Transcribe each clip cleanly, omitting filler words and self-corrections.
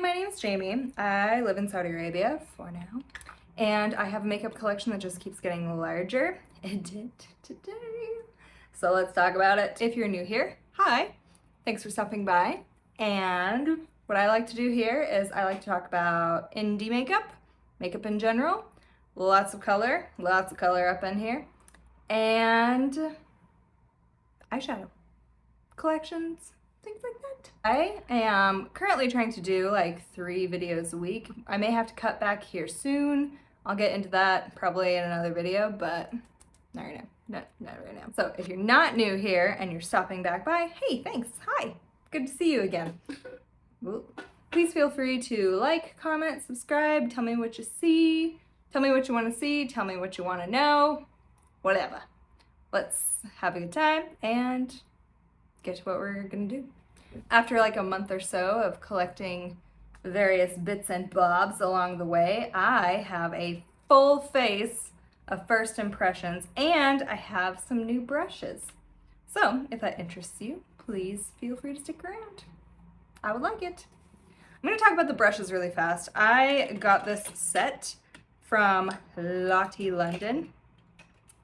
my name is Jamie. I live in Saudi Arabia for now, and I have a makeup collection that just keeps getting larger. It did today. So let's talk about it. If you're new here, hi, thanks for stopping by. And what I like to do here is I like to talk about indie makeup, makeup in general, lots of color up in here, and eyeshadow collections, things like that. I am currently trying to do like 3 videos a week. I may have to cut back here soon. I'll get into that probably in another video, but not right now. Not right now. So if you're not new here and you're stopping back by, hey, thanks. Hi. Good to see you again. Please feel free to like, comment, subscribe, tell me what you see, tell me what you want to see, tell me what you want to know, whatever. Let's have a good time and get to what we're gonna do. After like a month or so of collecting various bits and bobs along the way, I have a full face of first impressions and I have some new brushes. So if that interests you, please feel free to stick around. I would like it. I'm gonna talk about the brushes really fast. I got this set from Lottie London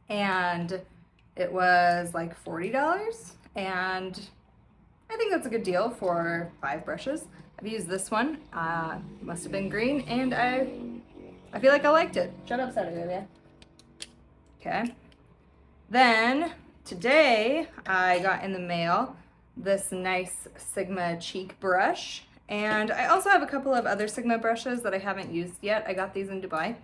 and it was like $40. And I think that's a good deal for 5 brushes. I've used this one, must have been green, and I feel like I liked it. Shut up, Saudi Arabia. Okay. Then, today, I got in the mail this nice Sigma cheek brush, and I also have a couple of other Sigma brushes that I haven't used yet. I got these in Dubai.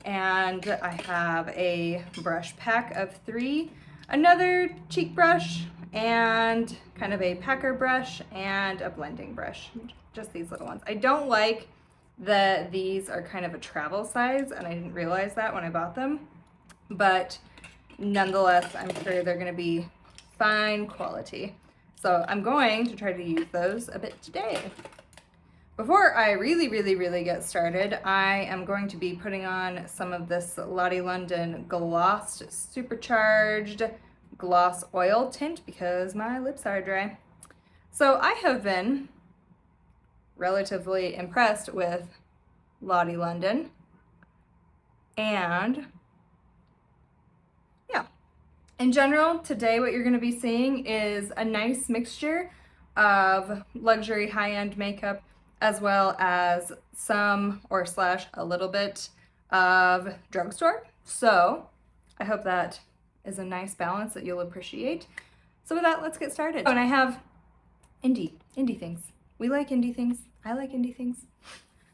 And I have a brush pack of 3, another cheek brush, and kind of a packer brush and a blending brush, just these little ones. I don't like that these are kind of a travel size, and I didn't realize that when I bought them, but nonetheless, I'm sure they're gonna be fine quality. So I'm going to try to use those a bit today. Before I really get started, I am going to be putting on some of this Lottie London Glossed Supercharged Gloss Oil Tint because my lips are dry. So I have been relatively impressed with Lottie London, and yeah, in general today what you're going to be seeing is a nice mixture of luxury high-end makeup as well as some or slash a little bit of drugstore. So I hope that is a nice balance that you'll appreciate. So with that, let's get started. Oh, and I have indie things. We like indie things. I like indie things.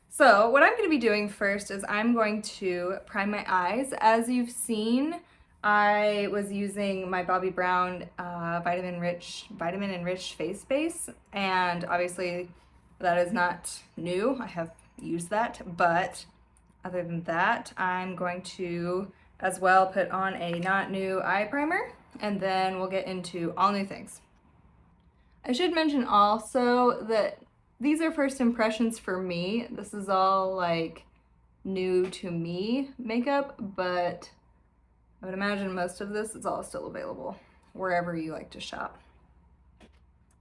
So what I'm going to be doing first is I'm going to prime my eyes. As you've seen, I was using my Bobbi Brown vitamin enriched face base, and obviously that is not new. I have used that, but other than that, I'm going to as well put on a not new eye primer, and then we'll get into all new things. I should mention also that these are first impressions for me. This is all like new to me makeup, but I would imagine most of this is all still available wherever you like to shop.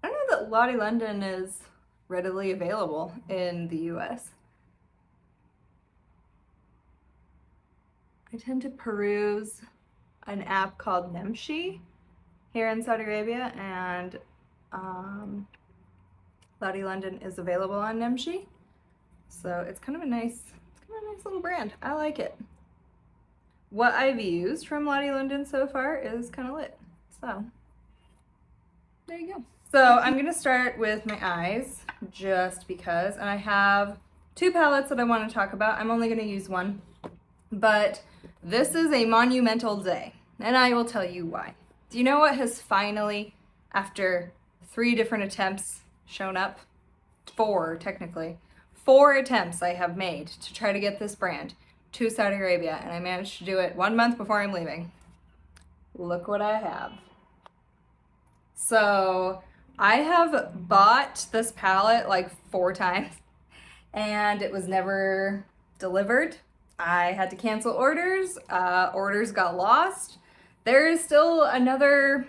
I don't know that Lottie London is readily available in the US. I tend to peruse an app called Nemshi here in Saudi Arabia, and Lottie London is available on Nemshi. So it's kind of a nice little brand. I like it. What I've used from Lottie London so far is kind of lit. So there you go. So I'm gonna start with my eyes just because, and I have 2 palettes that I want to talk about. I'm only gonna use one, but this is a monumental day, and I will tell you why. Do you know what has finally, after 3 different attempts, shown up? 4, technically. 4 attempts I have made to try to get this brand to Saudi Arabia, and I managed to do it 1 month before I'm leaving. Look what I have. So I have bought this palette like 4 times, and it was never delivered. I had to cancel orders. Orders got lost. There is still another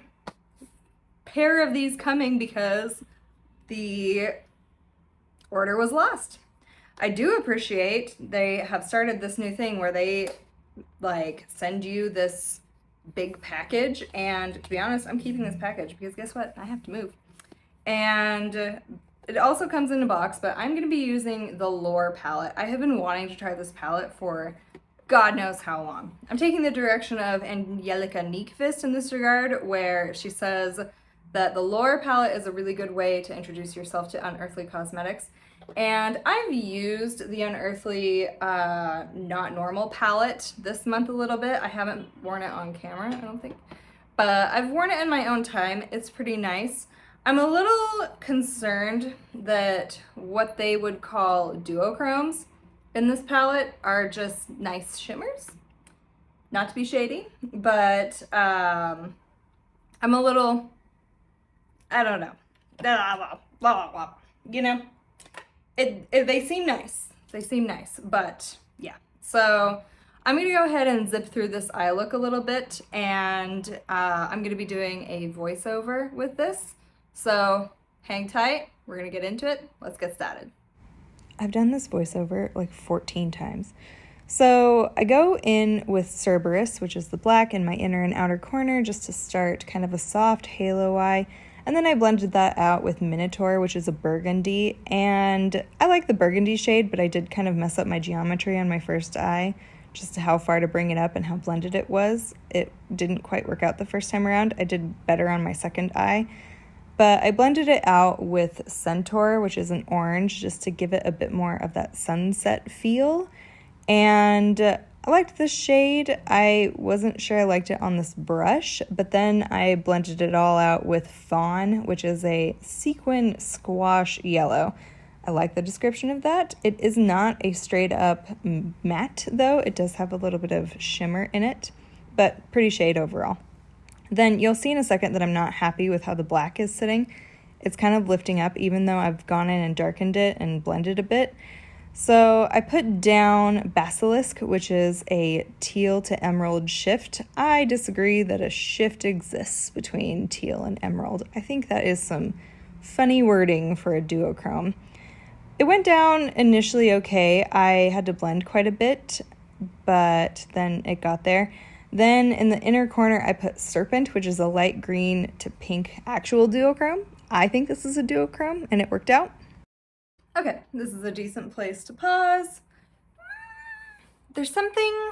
pair of these coming because the order was lost. I do appreciate they have started this new thing where they like send you this big package, and to be honest, I'm keeping this package because guess what? I have to move. And it also comes in a box, but I'm going to be using the Lore palette. I have been wanting to try this palette for God knows how long. I'm taking the direction of Angelica Nyqvist in this regard, where she says that the Lore palette is a really good way to introduce yourself to Unearthly cosmetics. And I've used the Unearthly Not Normal palette this month a little bit. I haven't worn it on camera, I don't think. But I've worn it in my own time. It's pretty nice. I'm a little concerned that what they would call duochromes in this palette are just nice shimmers. Not to be shady, but I'm a little, I don't know. Blah, blah, blah. You know? They seem nice. They seem nice, but yeah. So I'm gonna go ahead and zip through this eye look a little bit, and I'm gonna be doing a voiceover with this. So hang tight, we're gonna get into it. Let's get started. I've done this voiceover like 14 times. So I go in with Cerberus, which is the black in my inner and outer corner, just to start kind of a soft halo eye. And then I blended that out with Minotaur, which is a burgundy. And I like the burgundy shade, but I did kind of mess up my geometry on my first eye, just how far to bring it up and how blended it was. It didn't quite work out the first time around. I did better on my second eye. But I blended it out with Centaur, which is an orange, just to give it a bit more of that sunset feel. And I liked this shade. I wasn't sure I liked it on this brush, but then I blended it all out with Fawn, which is a sequin squash yellow. I like the description of that. It is not a straight up matte, though. It does have a little bit of shimmer in it, but pretty shade overall. Then you'll see in a second that I'm not happy with how the black is sitting. It's kind of lifting up even though I've gone in and darkened it and blended a bit. So I put down Basilisk, which is a teal to emerald shift. I disagree that a shift exists between teal and emerald. I think that is some funny wording for a duochrome. It went down initially okay. I had to blend quite a bit, but then it got there. Then in the inner corner, I put Serpent, which is a light green to pink actual duochrome. I think this is a duochrome, and it worked out. Okay, this is a decent place to pause. There's something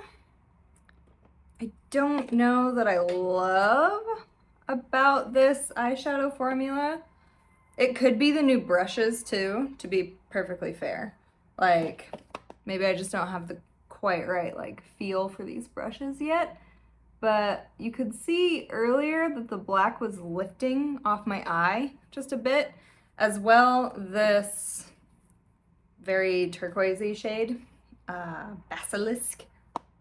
I don't know that I love about this eyeshadow formula. It could be the new brushes too, to be perfectly fair. Like, maybe I just don't have the quite right like feel for these brushes yet. But you could see earlier that the black was lifting off my eye just a bit. As well, this very turquoisey shade, Basilisk,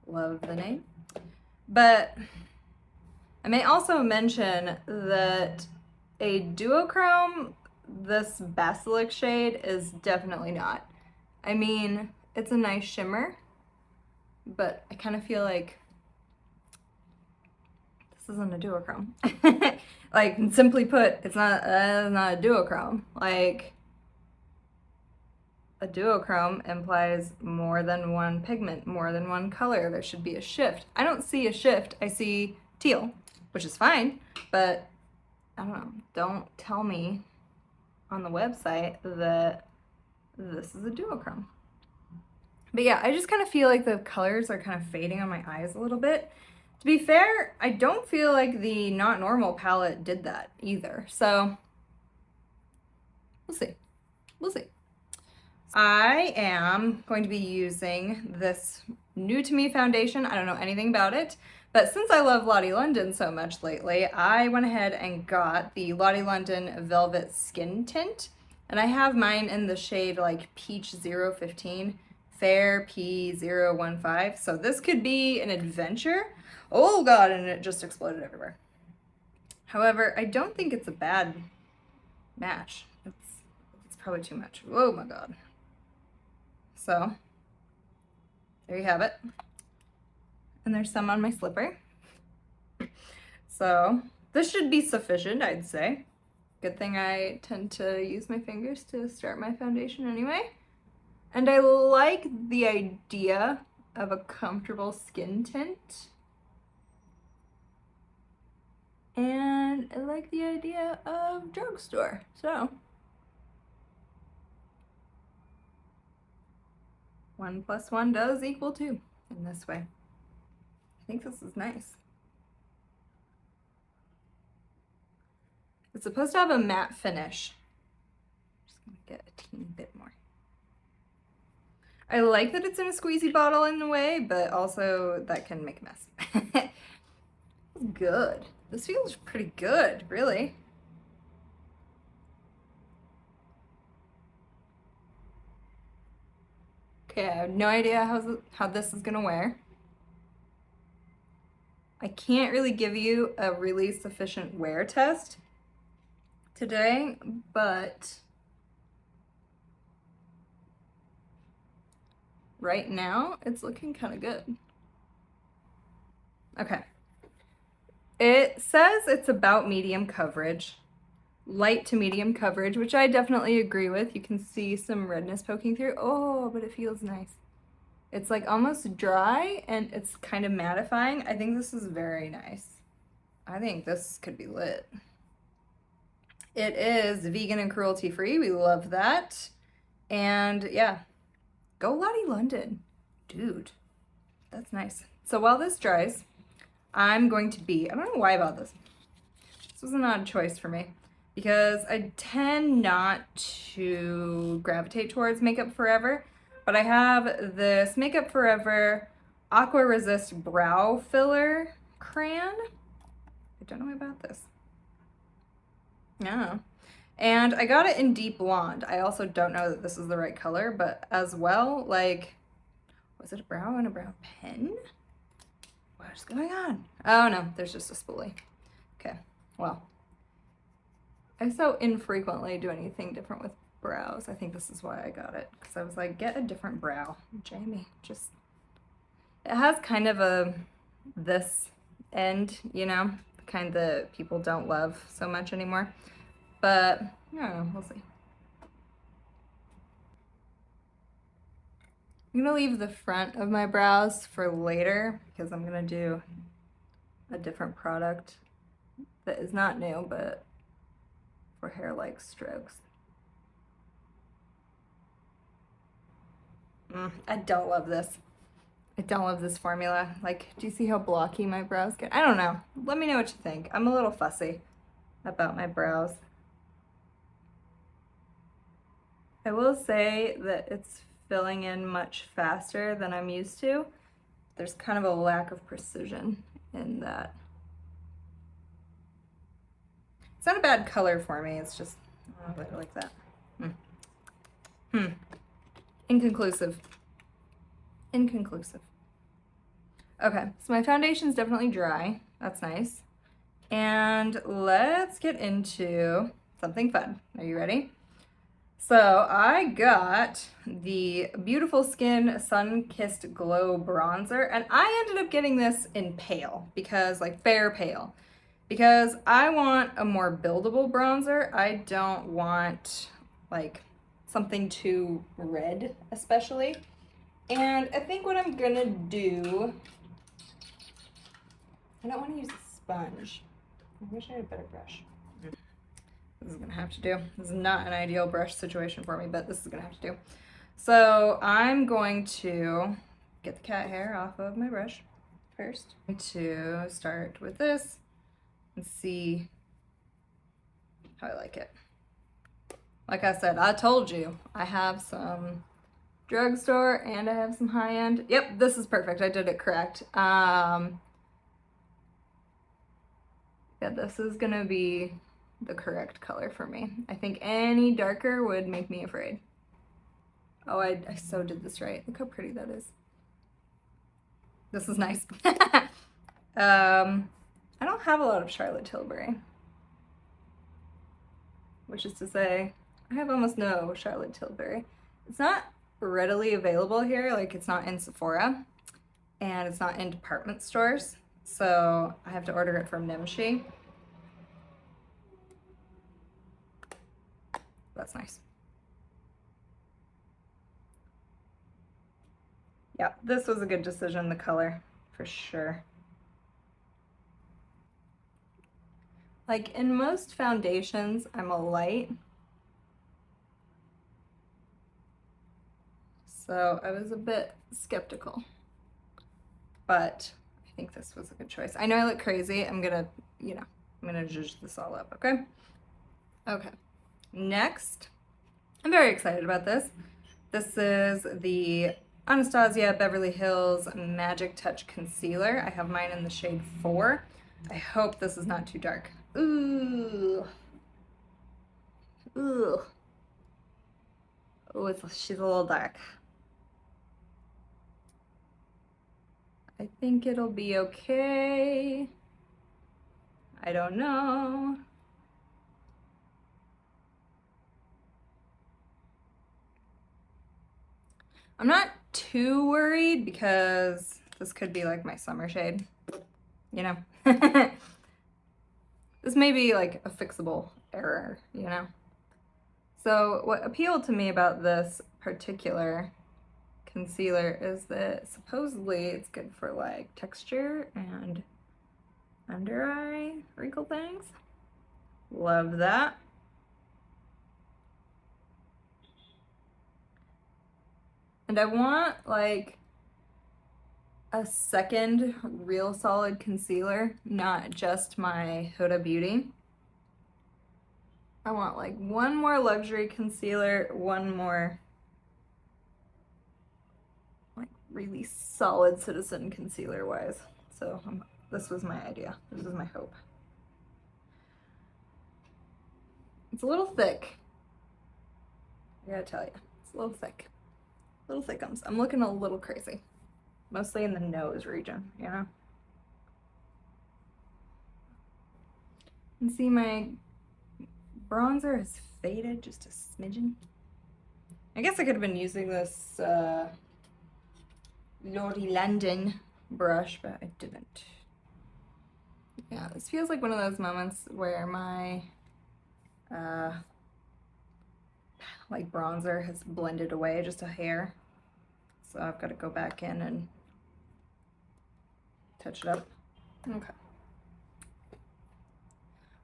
love the name. But I may also mention that a duochrome, this Basilisk shade, is definitely not. I mean, it's a nice shimmer, but I kind of feel like this isn't a duochrome. Like, simply put, it's not a duochrome. Like, a duochrome implies more than one pigment, more than one color. There should be a shift. I don't see a shift. I see teal, which is fine, but I don't know. Don't tell me on the website that this is a duochrome. But yeah, I just kind of feel like the colors are kind of fading on my eyes a little bit. To be fair, I don't feel like the Not Normal palette did that either. So we'll see. We'll see. I am going to be using this new to me foundation. I don't know anything about it, but since I love Lottie London so much lately, I went ahead and got the Lottie London Velvet Skin Tint, and I have mine in the shade like Peach 015, Fair P015. So this could be an adventure. Oh God, and it just exploded everywhere. However, I don't think it's a bad match. It's probably too much. Oh my God. So there you have it. And there's some on my slipper. So this should be sufficient, I'd say. Good thing I tend to use my fingers to start my foundation anyway. And I like the idea of a comfortable skin tint. And I like the idea of drugstore, so 1 + 1 does equal 2 in this way. I think this is nice. It's supposed to have a matte finish. I'm just gonna get a teeny bit more. I like that it's in a squeezy bottle in a way, but also that can make a mess. Good. This feels pretty good, really. Okay, I have no idea how this is gonna wear. I can't really give you a really sufficient wear test today, but right now it's looking kind of good. Okay. It says it's about medium coverage, light to medium coverage, which I definitely agree with. You can see some redness poking through. Oh, but it feels nice. It's like almost dry and it's kind of mattifying. I think this is very nice. I think this could be lit. It is vegan and cruelty free. We love that. And yeah, go Lottie London. Dude, that's nice. So while this dries, I'm going to be, I don't know why about this. This was an odd choice for me because I tend not to gravitate towards Makeup Forever, but I have this Makeup Forever Aqua Resist Brow Filler Crayon. I don't know about this. Yeah. And I got it in Deep Blonde. I also don't know that this is the right color, but as well, like, was it a brow and a brow pen? What is going on? Oh no, there's just a spoolie. Okay, well, I so infrequently do anything different with brows. I think this is why I got it, because I was like, get a different brow. Jamie, just, it has kind of a, this end, you know, the kind that people don't love so much anymore. But, I don't know, we'll see. I'm gonna leave the front of my brows for later because I'm gonna do a different product that is not new, but for hair-like strokes. I don't love this. I don't love this formula. Like, do you see how blocky my brows get? I don't know. Let me know what you think. I'm a little fussy about my brows. I will say that it's filling in much faster than I'm used to. There's kind of a lack of precision in that. It's not a bad color for me, it's just, I don't really like that. Inconclusive. Inconclusive. Okay, so my foundation's definitely dry. That's nice. And let's get into something fun. Are you ready? So I got the Beautiful Skin Sun-Kissed Glow Bronzer, and I ended up getting this in pale, because like fair pale, because I want a more buildable bronzer. I don't want like something too red, especially. And I think what I'm gonna do, I don't want to use a sponge. I wish I had a better brush. This is gonna have to do. This is not an ideal brush situation for me, but this is gonna have to do. So I'm going to get the cat hair off of my brush first. I'm going to start with this and see how I like it. Like I said, I told you, I have some drugstore and I have some high-end. Yep, this is perfect. I did it correct. Yeah, this is gonna be the correct color for me. I think any darker would make me afraid. Oh, I so did this right. Look how pretty that is. This is nice. I don't have a lot of Charlotte Tilbury, which is to say, I have almost no Charlotte Tilbury. It's not readily available here, like it's not in Sephora, and it's not in department stores, so I have to order it from Nimshi. That's nice. Yeah, this was a good decision, the color, for sure. Like in most foundations, I'm a light. So I was a bit skeptical, but I think this was a good choice. I know I look crazy. I'm gonna zhuzh this all up, okay? Okay, next, I'm very excited about this. This is the Anastasia Beverly Hills Magic Touch Concealer. I have mine in the shade 4. I hope this is not too dark. Ooh. Ooh. Oh, she's a little dark. I think it'll be okay. I don't know. I'm not too worried because this could be like my summer shade, you know? This may be like a fixable error, you know? So what appealed to me about this particular concealer is that supposedly it's good for like texture and under eye wrinkle things. Love that. And I want like a second real solid concealer, not just my Huda Beauty. I want like one more luxury concealer, one more like really solid citizen concealer wise. So this was my idea. This is my hope. It's a little thick. I gotta tell you, it's a little thick. Little thickums. I'm looking a little crazy. Mostly in the nose region, you know? And see my bronzer has faded just a smidgen. I guess I could have been using this Lordy London brush, but I didn't. Yeah, this feels like one of those moments where my like bronzer has blended away just a hair. So I've got to go back in and touch it up. Okay.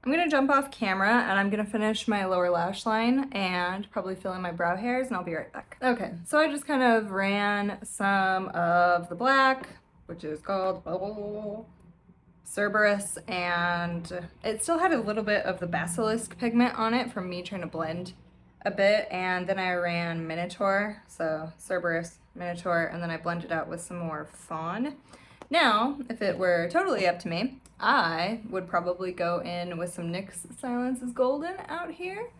I'm gonna jump off camera and I'm gonna finish my lower lash line and probably fill in my brow hairs and I'll be right back. Okay, so I just kind of ran some of the black, which is called Cerberus, and it still had a little bit of the basilisk pigment on it from me trying to blend a bit, and then I ran Minotaur, so Cerberus, Minotaur, and then I blended out with some more Fawn. Now, if it were totally up to me, I would probably go in with some NYX Silence is Golden out here,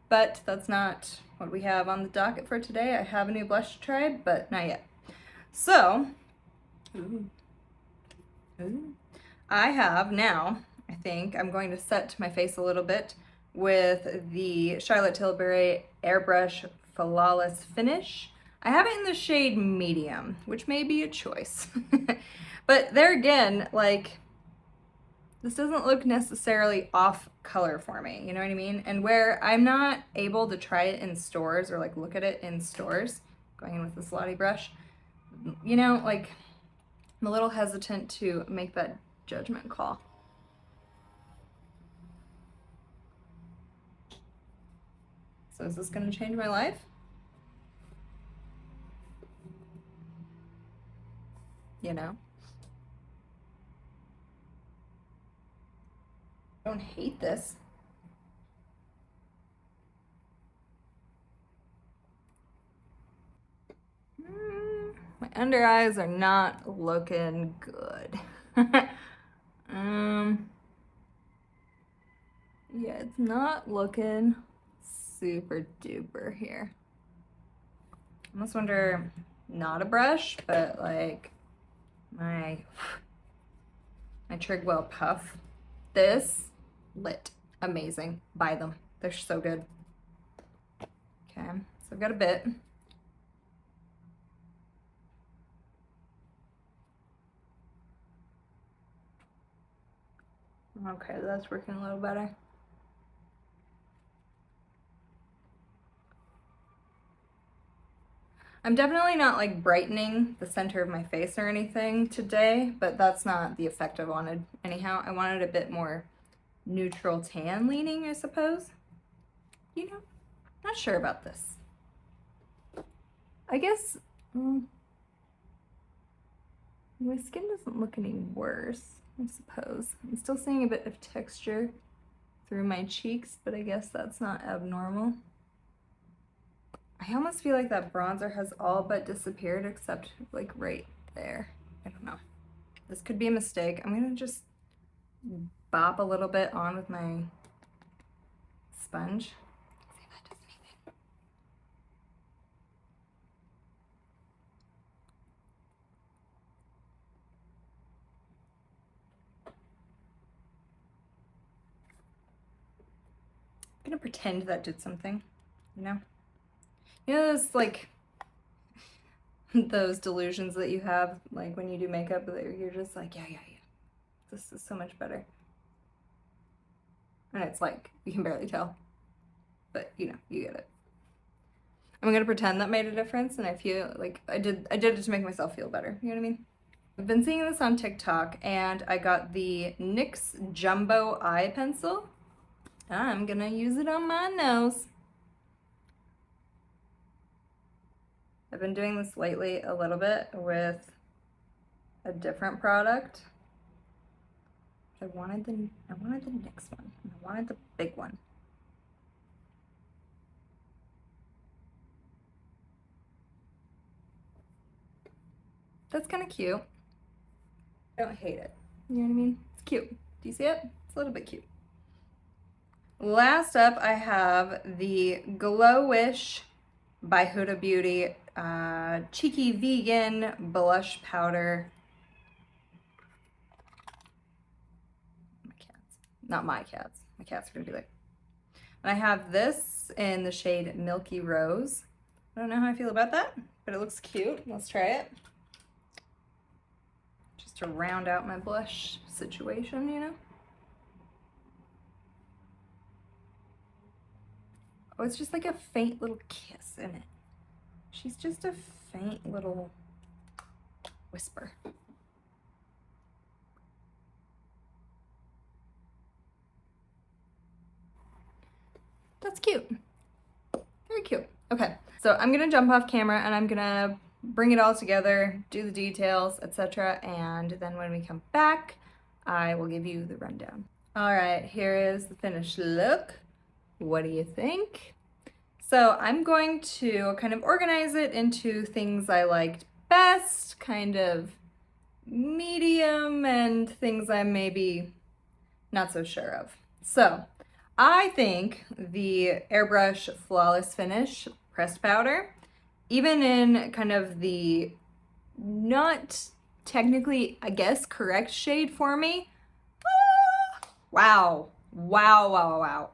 but that's not what we have on the docket for today. I have a new blush to try, but not yet. So, I have now, I think, I'm going to set my face a little bit with the Charlotte Tilbury Airbrush Flawless Finish. I have it in the shade medium, which may be a choice. But there again, like, this doesn't look necessarily off color for me, you know what I mean? And where I'm not able to try it in stores or like look at it in stores, going in with this Lottie brush, you know, like, I'm a little hesitant to make that judgment call. So is this going to change my life? You know? I don't hate this. My under eyes are not looking good. Yeah, it's not looking super duper here. I almost wonder, not a brush, but like my Trigwell Puff. This lit. Amazing. Buy them. They're so good. Okay, so I've got a bit. Okay, that's working a little better. I'm definitely not like brightening the center of my face or anything today, but that's not the effect I wanted anyhow. I wanted a bit more neutral tan leaning, I suppose. You know, not sure about this. I guess my skin doesn't look any worse, I suppose. I'm still seeing a bit of texture through my cheeks, but I guess that's not abnormal. I almost feel like that bronzer has all but disappeared except like right there. I don't know. This could be a mistake. I'm gonna just bop a little bit on with my sponge. See if that does anything. I'm gonna pretend that did something, you know? You know those like those delusions that you have like when you do makeup that you're just like, yeah. This is so much better. And it's like, you can barely tell. But you know, you get it. I'm gonna pretend that made a difference, and I feel like I did it to make myself feel better. You know what I mean? I've been seeing this on TikTok, and I got the NYX Jumbo Eye Pencil. I'm gonna use it on my nose. I've been doing this lately a little bit with a different product. I wanted the NYX one, and I wanted the big one. That's kind of cute. I don't hate it. You know what I mean? It's cute. Do you see it? It's a little bit cute. Last up, I have the Glowish by Huda Beauty Cheeky Vegan Blush Powder. My cats. Not my cats. My cats are gonna be like. And I have this in the shade Milky Rose. I don't know how I feel about that, but it looks cute. Let's try it. Just to round out my blush situation, you know? Oh, it's just like a faint little kiss in it. She's just a faint little whisper. That's cute. Very cute. Okay, so I'm gonna jump off camera and I'm gonna bring it all together, do the details, etc. And then when we come back, I will give you the rundown. All right, here is the finished look. What do you think? So I'm going to kind of organize it into things I liked best, kind of medium, and things I'm maybe not so sure of. So I think the Airbrush Flawless Finish pressed powder, even in kind of the not technically, I guess, correct shade for me, wow.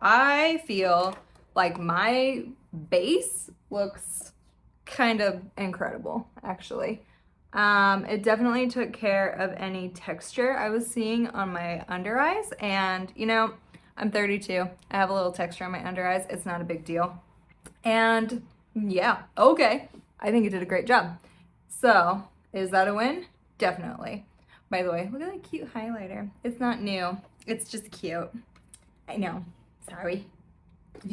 I feel like my base looks kind of incredible, actually. It definitely took care of any texture I was seeing on my under eyes, and you know, I'm 32. I have a little texture on my under eyes. It's not a big deal. And yeah, okay. I think it did a great job. So, is that a win? Definitely. By the way, look at that cute highlighter. It's not new. It's just cute. I know. Sorry. If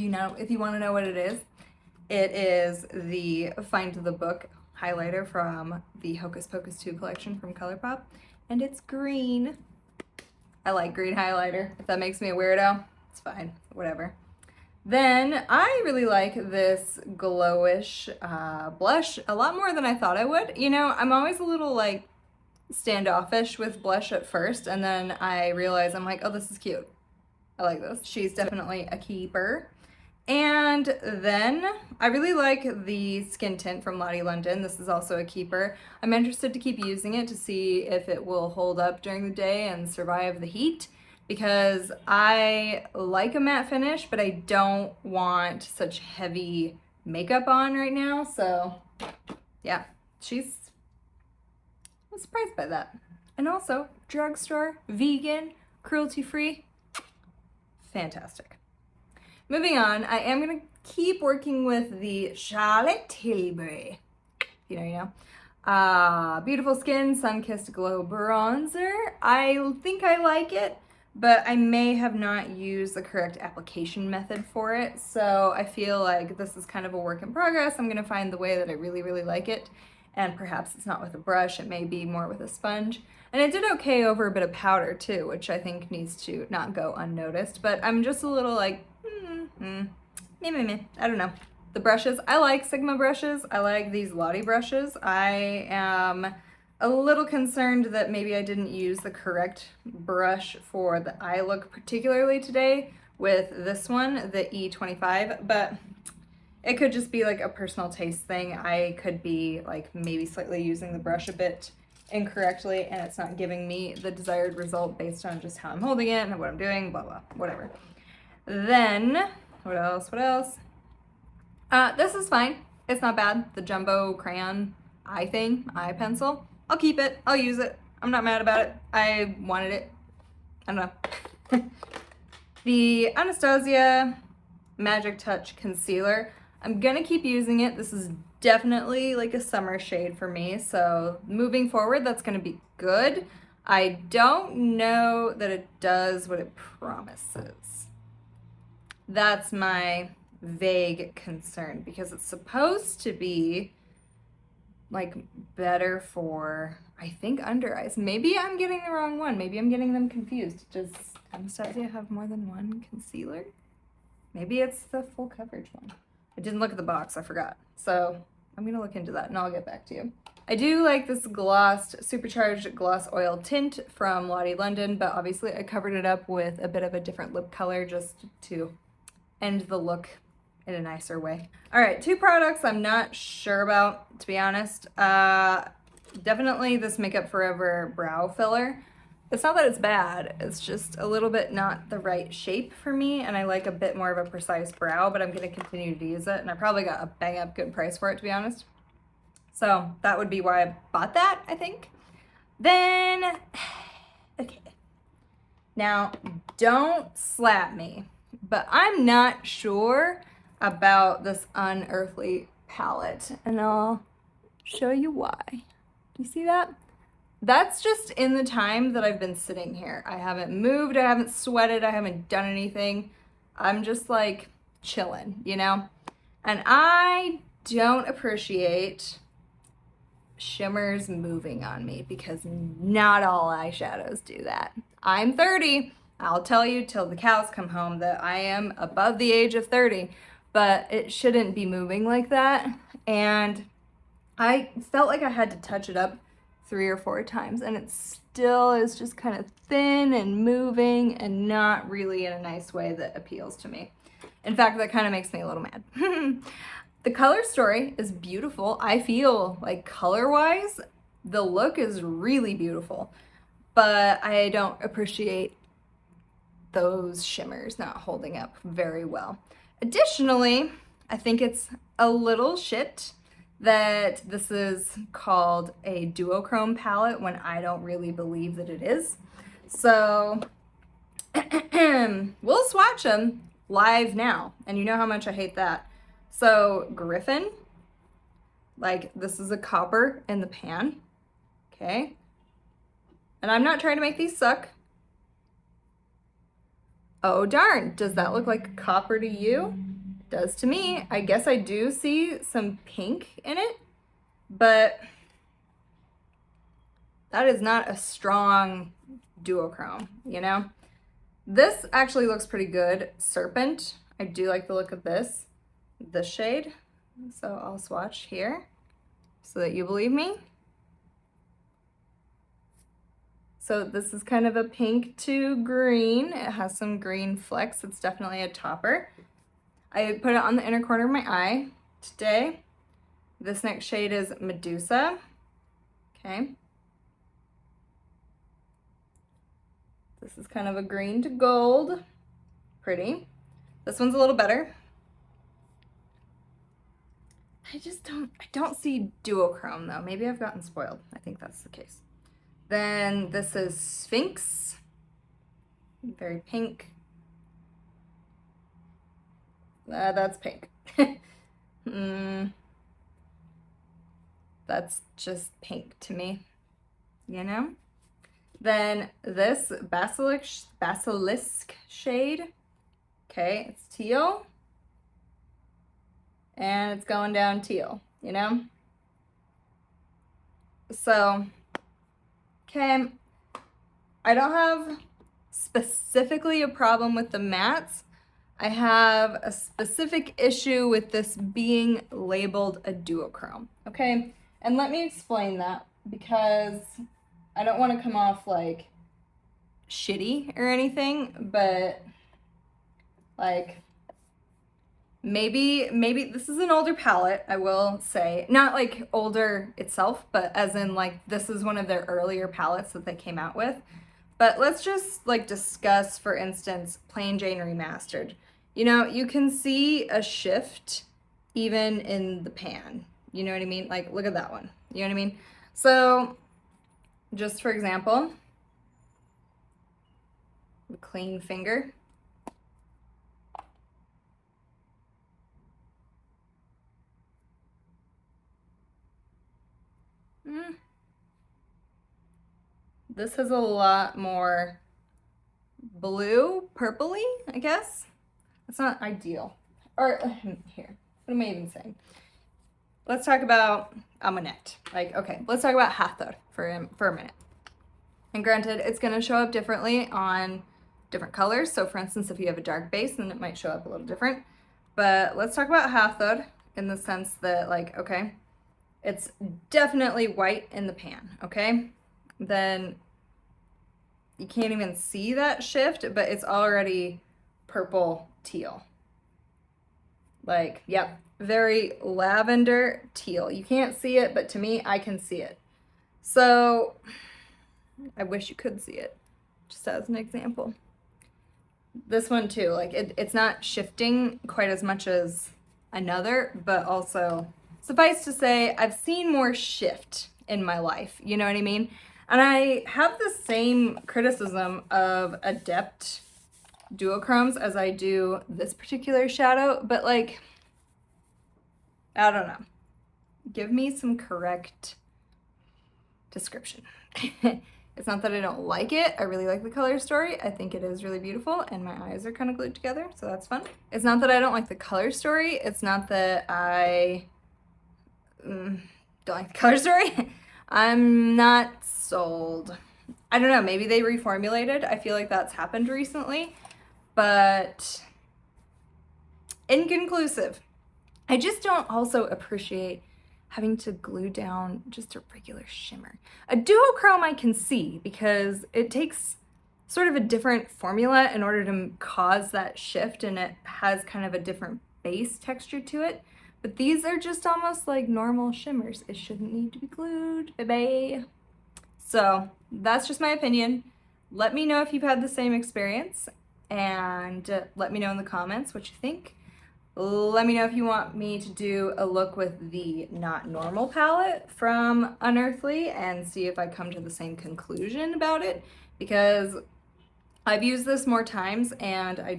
you want to know what it is the Find the Book highlighter from the Hocus Pocus 2 collection from ColourPop, and it's green. I like green highlighter. If that makes me a weirdo, it's fine. Whatever. Then I really like this Glowish blush a lot more than I thought I would. You know, I'm always a little like standoffish with blush at first, and then I realize I'm like, oh, this is cute. I like this. She's definitely a keeper. And then I really like the skin tint from Lottie London. This is also a keeper. I'm interested to keep using it to see if it will hold up during the day and survive the heat, because I like a matte finish, but I don't want such heavy makeup on right now. So yeah, I'm surprised by that. And also drugstore, vegan, cruelty-free, fantastic. Moving on, I am gonna keep working with the Charlotte Tilbury you know. Beautiful Skin Sun-Kissed Glow Bronzer. I think I like it, but I may have not used the correct application method for it, so I feel like this is kind of a work in progress. I'm gonna find the way that I really, really like it, and perhaps it's not with a brush, it may be more with a sponge. And it did okay over a bit of powder too, which I think needs to not go unnoticed, but I'm just a little like, meh, I don't know. The brushes, I like Sigma brushes. I like these Lottie brushes. I am a little concerned that maybe I didn't use the correct brush for the eye look particularly today with this one, the E25, but it could just be like a personal taste thing. I could be like maybe slightly using the brush a bit incorrectly and it's not giving me the desired result based on just how I'm holding it and what I'm doing, blah, blah, whatever. Then, what else? This is fine. It's not bad. The jumbo crayon eye thing, eye pencil. I'll keep it. I'll use it. I'm not mad about it. I wanted it. I don't know. The Anastasia Magic Touch Concealer. I'm gonna keep using it. This is definitely like a summer shade for me. So moving forward, that's gonna be good. I don't know that it does what it promises. That's my vague concern because it's supposed to be like better for, I think, under eyes. Maybe I'm getting the wrong one. Maybe I'm getting them confused. Does Anastasia have more than one concealer? Maybe it's the full coverage one. I didn't look at the box, I forgot. So I'm gonna look into that and I'll get back to you. I do like this glossed, supercharged gloss oil tint from Lottie London, but obviously I covered it up with a bit of a different lip color just to end the look in a nicer way. All right, two products I'm not sure about, to be honest. Definitely this Makeup Forever brow filler. It's not that it's bad, it's just a little bit not the right shape for me, and I like a bit more of a precise brow, but I'm gonna continue to use it, and I probably got a bang up good price for it, to be honest. So that would be why I bought that, I think. Then, okay. Now, don't slap me, but I'm not sure about this Unearthly palette, and I'll show you why. You see that? That's just in the time that I've been sitting here. I haven't moved, I haven't sweated, I haven't done anything. I'm just like chilling, you know? And I don't appreciate shimmers moving on me because not all eyeshadows do that. I'm 30. I'll tell you till the cows come home that I am above the age of 30, but it shouldn't be moving like that. And I felt like I had to touch it up 3 or 4 times and it still is just kind of thin and moving and not really in a nice way that appeals to me. In fact, that kind of makes me a little mad. The color story is beautiful. I feel like color-wise, the look is really beautiful, but I don't appreciate those shimmers not holding up very well. Additionally, I think it's a little shit that this is called a duochrome palette when I don't really believe that it is. So we'll swatch them live now, and you know how much I hate that. So Griffin, like this is a copper in the pan, okay? And I'm not trying to make these suck. Oh darn, does that look like copper to you? It does to me. I guess I do see some pink in it, but that is not a strong duochrome, you know? This actually looks pretty good. Serpent, I do like the look of this shade. So I'll swatch here so that you believe me. So this is kind of a pink to green. It has some green flecks. It's definitely a topper. I put it on the inner corner of my eye today. This next shade is Medusa. Okay. This is kind of a green to gold. Pretty. This one's a little better. I don't see duochrome though. Maybe I've gotten spoiled. I think that's the case. Then this is Sphinx, very pink. That's pink. That's just pink to me, you know? Then this basilisk shade, okay, it's teal. And it's going down teal, you know? So, okay, I don't have specifically a problem with the mattes. I have a specific issue with this being labeled a duochrome, okay? And let me explain that because I don't want to come off like shitty or anything, but like maybe this is an older palette, I will say. Not like older itself, but as in like this is one of their earlier palettes that they came out with. But let's just like discuss, for instance, Plain Jane Remastered. You know, you can see a shift even in the pan. You know what I mean? Like, look at that one. You know what I mean? So, just for example, the clean finger. This has a lot more blue, purpley, I guess. It's not ideal. Or, here, what am I even saying? Let's talk about Amunet. Like, okay, let's talk about Hathor for a minute. And granted, it's gonna show up differently on different colors. So for instance, if you have a dark base, then it might show up a little different. But let's talk about Hathor in the sense that, like, okay, it's definitely white in the pan, okay? Then you can't even see that shift, but it's already purple teal. Like, yep, very lavender teal. You can't see it, but to me, I can see it. So I wish you could see it, just as an example. This one too, like it's not shifting quite as much as another, but also suffice to say, I've seen more shift in my life, you know what I mean? And I have the same criticism of Adept duochromes as I do this particular shadow, but like, I don't know. Give me some correct description. It's not that I don't like it. I really like the color story. I think it is really beautiful and my eyes are kind of glued together, so that's fun. It's not that I don't like the color story. It's not that I don't like the color story. I'm not sold. I don't know, maybe they reformulated. I feel like that's happened recently, but inconclusive. I just don't also appreciate having to glue down just a regular shimmer. A duochrome I can see because it takes sort of a different formula in order to cause that shift, and it has kind of a different base texture to it. But these are just almost like normal shimmers. It shouldn't need to be glued, baby. So that's just my opinion. Let me know if you've had the same experience, and let me know in the comments what you think. Let me know if you want me to do a look with the Not Normal palette from Unearthly and see if I come to the same conclusion about it, because I've used this more times and I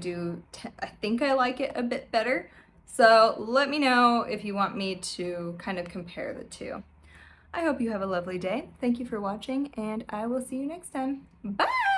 think I like it a bit better. So let me know if you want me to kind of compare the two. I hope you have a lovely day. Thank you for watching, and I will see you next time. Bye!